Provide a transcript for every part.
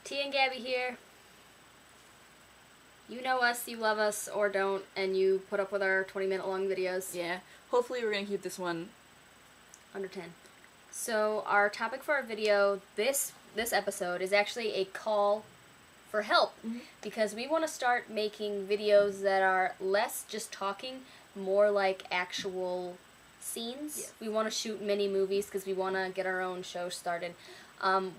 Tia and Gabby here. You know us, you love us, or don't, and you put up with our 20-minute long videos. Yeah. Hopefully we're going to keep this one under 10. So our topic for our video this episode is actually a call for help, because we want to start making videos that are less just talking, more like actual scenes. Yes. We want to shoot mini movies because we want to get our own show started.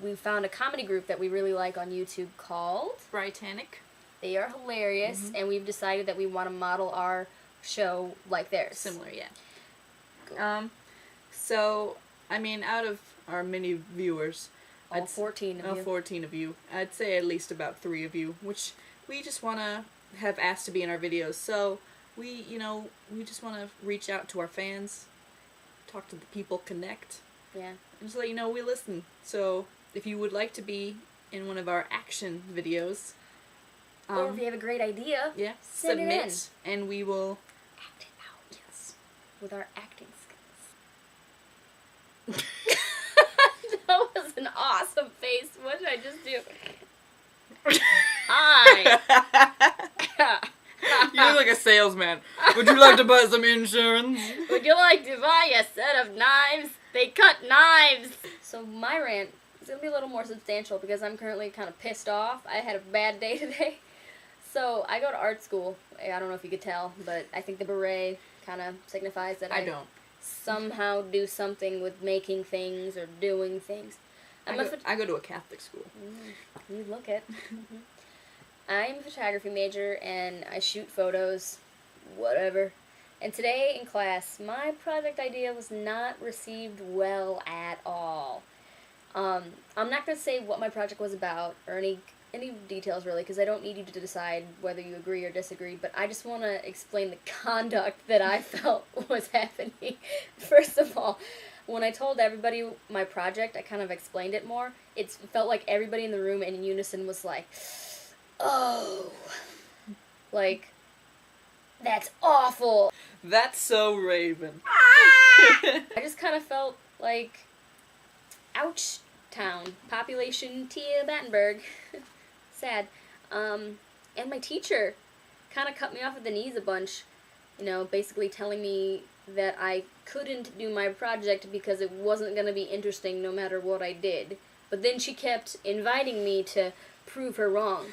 We found a comedy group that we really like on YouTube called Britannic. They are hilarious, and we've decided that we want to model our show like theirs. Similar, yeah. Cool. So, I mean, out of our many viewers, all 14 of you. 14 of you, I'd say at least about 3 of you, which we just want to have asked to be in our videos. So, we just want to reach out to our fans, talk to the people, connect. Yeah. And just let you know we listen. So, if you would like to be in one of our action videos, or if you have a great idea, yeah, send submit, it in. And we will act it out. Yes. With our acting skills. That was an awesome face. What did I just do? Hi. You look like a salesman. Would you like to buy some insurance? Would you like to buy a set of knives? They cut knives. So my rant is going to be a little more substantial because I'm currently kind of pissed off. I had a bad day today. So I go to art school. I don't know if you could tell, but I think the beret kind of signifies that I don't. Somehow do something with making things or doing things. I go to a Catholic school. You look it. I'm a photography major and I shoot photos, whatever. And today in class, my project idea was not received well at all. I'm not going to say what my project was about or any details really, because I don't need you to decide whether you agree or disagree, but I just want to explain the conduct that I felt was happening. First of all, when I told everybody my project, I kind of explained it more. It felt like everybody in the room in unison was like, oh, like, that's awful. That's so Raven. I just kind of felt like, ouch town, population Tia Battenberg. Sad. And my teacher kind of cut me off at the knees a bunch, basically telling me that I couldn't do my project because it wasn't going to be interesting no matter what I did. But then she kept inviting me to prove her wrong.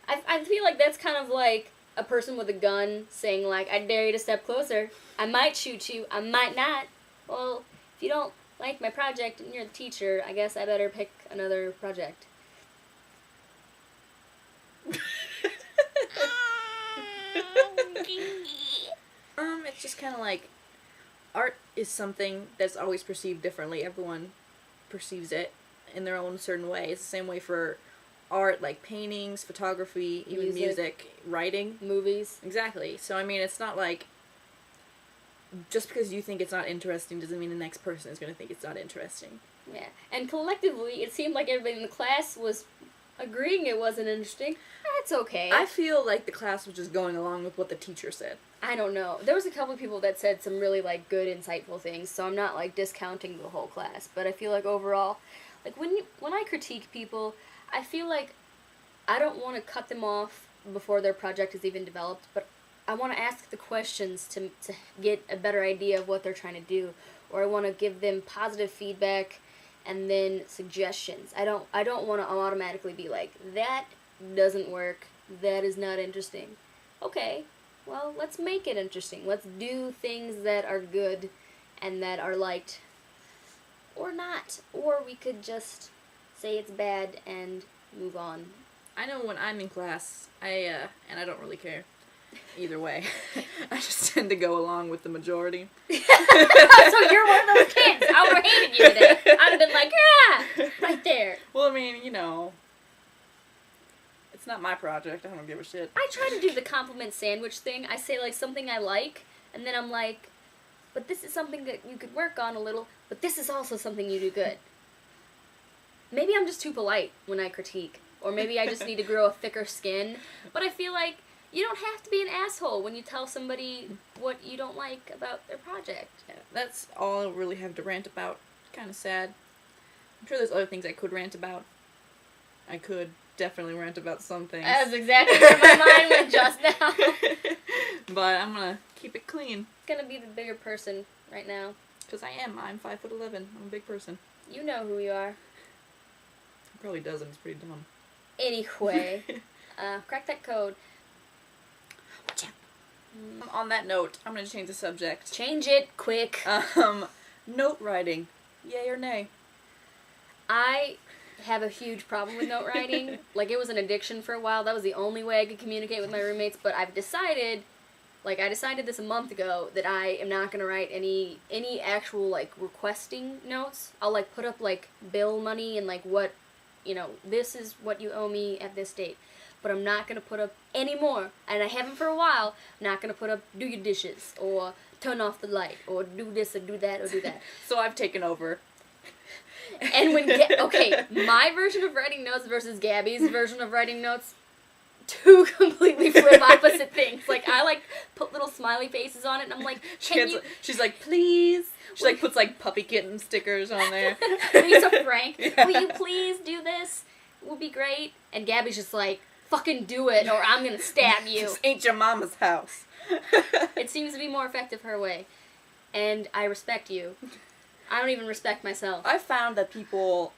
I feel like that's kind of like a person with a gun saying, like, I dare you to step closer. I might shoot you. I might not. Well, if you don't like my project and you're the teacher, I guess I better pick another project. It's just kind of like, art is something that's always perceived differently. Everyone perceives it in their own certain way. It's the same way for art, like paintings, photography, even music, writing. Movies. Exactly. So, I mean, it's not like, just because you think it's not interesting doesn't mean the next person is going to think it's not interesting. Yeah. And collectively, it seemed like everybody in the class was agreeing it wasn't interesting. That's okay. I feel like the class was just going along with what the teacher said. I don't know. There was a couple of people that said some really, like, good, insightful things, so I'm not, like, discounting the whole class. But I feel like overall, like, when I critique people, I feel like I don't want to cut them off before their project is even developed, but I want to ask the questions to get a better idea of what they're trying to do, or I want to give them positive feedback and then suggestions. I don't want to automatically be like, that doesn't work, that is not interesting. Okay, well, let's make it interesting. Let's do things that are good and that are liked, or not. Or we could just say it's bad and move on. I know when I'm in class, and I don't really care either way. I just tend to go along with the majority. So you're one of those kids. I would have hated you today. I'd have been like, yeah, right there. Well, I mean, it's not my project. I don't give a shit. I try to do the compliment sandwich thing. I say, like, something I like, and then I'm like, but this is something that you could work on a little, but this is also something you do good. Maybe I'm just too polite when I critique, or maybe I just need to grow a thicker skin, but I feel like you don't have to be an asshole when you tell somebody what you don't like about their project. Yeah, that's all I really have to rant about. Kind of sad. I'm sure there's other things I could rant about. I could. definitely rant about some things. That's exactly where my mind went just now. But I'm gonna keep it clean. Gonna be the bigger person right now. Because I am. I'm 5'11". I'm a big person. You know who you are. He probably doesn't. He's pretty dumb. Anyway, crack that code. Watch out. On that note, I'm gonna change the subject. Change it quick. Note writing. Yay or nay? I have a huge problem with note writing. Like, it was an addiction for a while. That was the only way I could communicate with my roommates. But I've decided, like, I decided this a month ago that I am not going to write any actual, like, requesting notes. I'll, like, put up, like, bill money and, like, what, you know, this is what you owe me at this date. But I'm not going to put up any more. And I haven't for a while. I'm not going to put up do your dishes or turn off the light or do this or do that or do that. So I've taken over. And when okay, my version of writing notes versus Gabby's version of writing notes, two completely flip opposite things. Like, I like put little smiley faces on it, and I'm like, she's like, please. She like puts like puppykitten stickers on there. Lisa Frank, will you please do this? It would be great. And Gabby's just like, fucking do it, or I'm gonna stab you. This ain't your mama's house. It seems to be more effective her way, and I respect you. I don't even respect myself. I found that people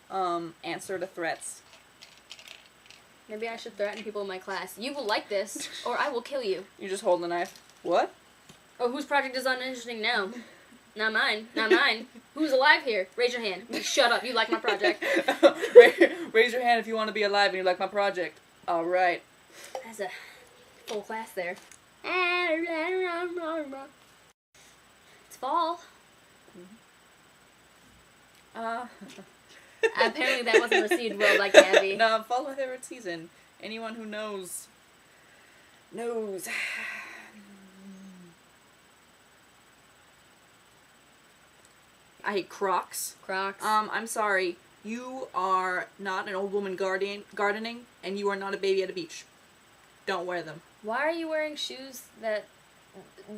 answer to threats. Maybe I should threaten people in my class. You will like this, or I will kill you. You just hold the knife. What? Oh, whose project is uninteresting now? Not mine. Not mine. Who's alive here? Raise your hand. Shut up. You like my project. Raise your hand if you want to be alive and you like my project. All right. That's a full class there. It's fall. Apparently that wasn't received well by Gabby. No, fall's my favorite season. Anyone who knows. I hate Crocs. Crocs. I'm sorry. You are not an old woman gardening, and you are not a baby at a beach. Don't wear them. Why are you wearing shoes that...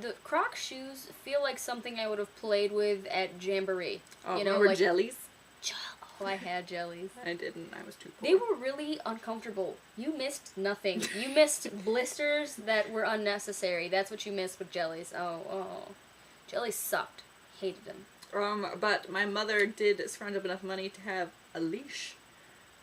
The Croc shoes feel like something I would have played with at Jamboree. Oh, you know, remember like jellies? Oh, I had jellies. I didn't. I was too poor. They were really uncomfortable. You missed nothing. You missed blisters that were unnecessary. That's what you missed with jellies. Oh. Jellies sucked. Hated them. But my mother did scrounge up enough money to have a leash.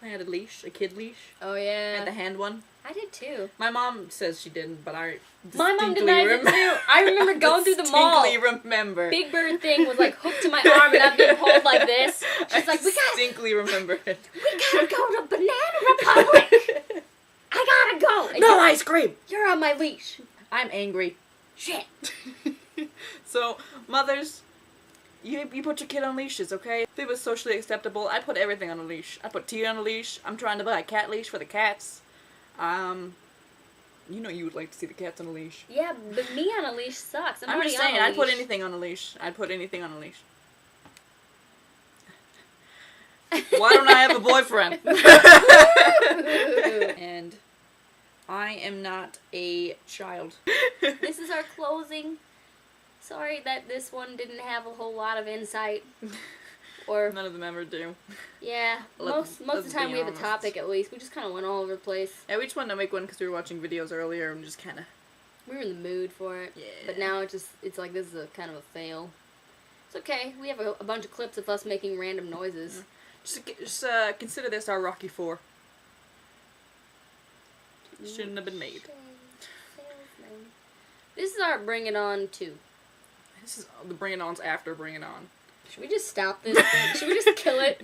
I had a leash, a kid leash. Oh, yeah. I had the hand one. I did too. My mom says she didn't, but I My mom denies it too. I remember going through the mall. Distinctly remember. Big Bird thing was like hooked to my arm and I'm being pulled like this. She's like, distinctly remember it. We gotta go to Banana Republic. I gotta go. No ice cream. You're on my leash. I'm angry. Shit. So, mothers, you put your kid on leashes, okay? If it was socially acceptable, I'd put everything on a leash. I'd put Tia on a leash. I'm trying to buy a cat leash for the cats. You know you would like to see the cats on a leash. Yeah, but me on a leash sucks. I'm just saying, I'd put anything on a leash. I'd put anything on a leash. Why don't I have a boyfriend? And I am not a child. This is our closing. Sorry that this one didn't have a whole lot of insight. Or none of them ever do. Yeah, most of the time we have a topic at least. We just kind of went all over the place. Yeah, we just wanted to make one because we were watching videos earlier and just kind of... We were in the mood for it. Yeah. But now it's like this is a kind of a fail. It's okay. We have a bunch of clips of us making random noises. Yeah. Just consider this our Rocky 4. Shouldn't have been made. This is our Bring It On 2. This is the Bring It On's after Bring It On. Should we just stop this thing? Should we just kill it?